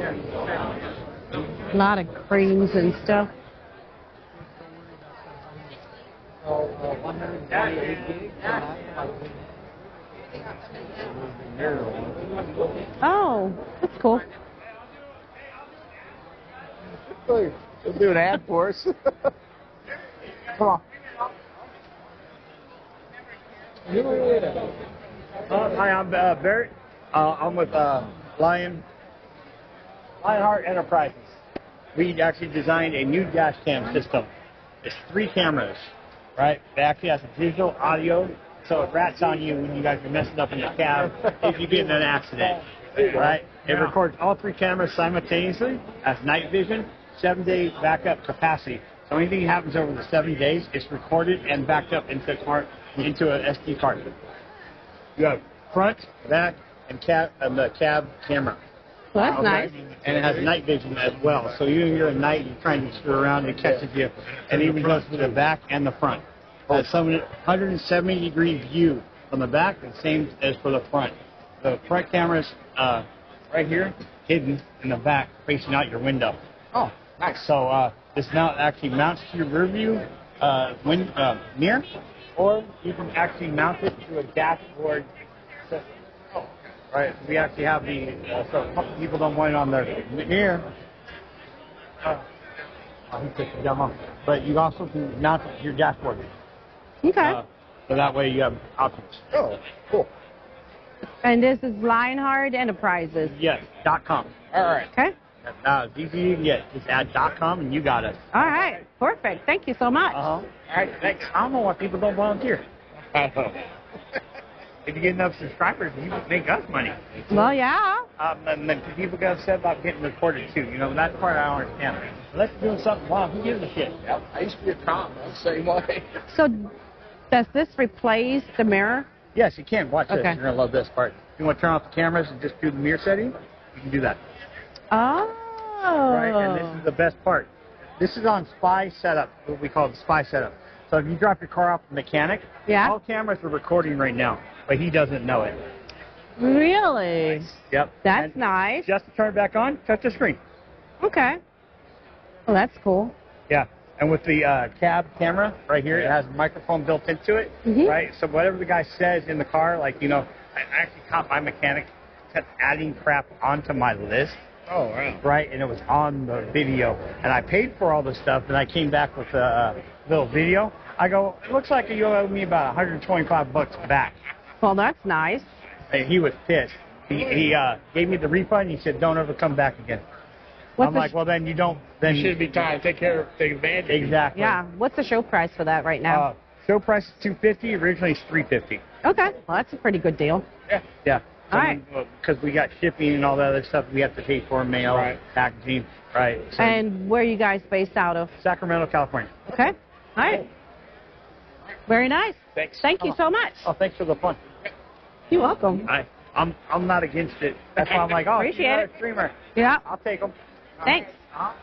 A lot of creams and stuff. 128 gigs. Oh, that's cool. They'll do an ad for us. Come on. Hi, I'm Barrett. I'm with Lionheart Enterprises. We actually designed a new dash cam system. It's 3 cameras, right? It actually has a digital audio, so it rats on you when you guys are messing up in the cab if you get in an accident, right? It records all 3 cameras simultaneously, has night vision, 7-day backup capacity. So anything that happens over the 7 days, it's recorded and backed up into an SD card. You have front, back, and the cab camera. Well, that's nice. And it has night vision as well. So even if you're at night, you're trying to screw around, it catches you. And it even goes to the back and the front. It has 170-degree view from the back, the same as for the front. The front camera's right here, hidden in the back, facing out your window. Oh, nice. So this now actually mounts to your rear view mirror, or you can actually mount it to a dashboard system. Right, we actually have the, so a couple people don't want it on their mirror. He took the demo. But you also can mount it to your dashboard. Okay. So that way you have options. Oh, cool. And this is Lionheart Enterprises. Yes, .com. All right. Okay. It's easy you can get. Just add .com and you got it. All right. Perfect. Thank you so much. All right, thanks. I don't know why people don't volunteer. If you get enough subscribers, you can make us money. Well, yeah. And then people got upset about getting recorded too. You know, that part I don't understand. Unless you're doing something wrong, who gives a shit? Yep. I used to be a cop. I'm the same way. So, does this replace the mirror? Yes, you can. Watch this. Okay. You're going to love this part. If you want to turn off the cameras and just do the mirror setting, you can do that. Oh. Right, and this is the best part. This is on spy setup, what we call the spy setup. So if you drop your car off the mechanic, all cameras are recording right now, but he doesn't know it. Really? Yep. That's and nice. Just to turn it back on, touch the screen. Okay. Well, that's cool. Yeah. And with the cab camera right here, it has a microphone built into it, right? So whatever the guy says in the car, like, you know, I actually caught my mechanic kept adding crap onto my list. Oh, wow. Right, and it was on the video. And I paid for all this stuff, and I came back with a little video. I go, it looks like you owe me about $125 back. Well, that's nice. And he was pissed. He gave me the refund. He said, don't ever come back again. I'm like, well, then you don't. Then You should be trying to take advantage. Exactly. Yeah. What's the show price for that right now? Show price is $250. Originally, it's $350. Okay. Well, that's a pretty good deal. Yeah. Yeah. All right. Because we got shipping and all that other stuff we have to pay for, mail, packaging, right. So And where are you guys based out of? Sacramento, California. Okay. All right. Very nice. Thanks. Thank you so much. Oh, thanks for the fun. You're welcome. I'm not against it. That's why I'm like, oh, Appreciate you're it. a streamer. Yeah. I'll take them. Thanks. Uh-huh.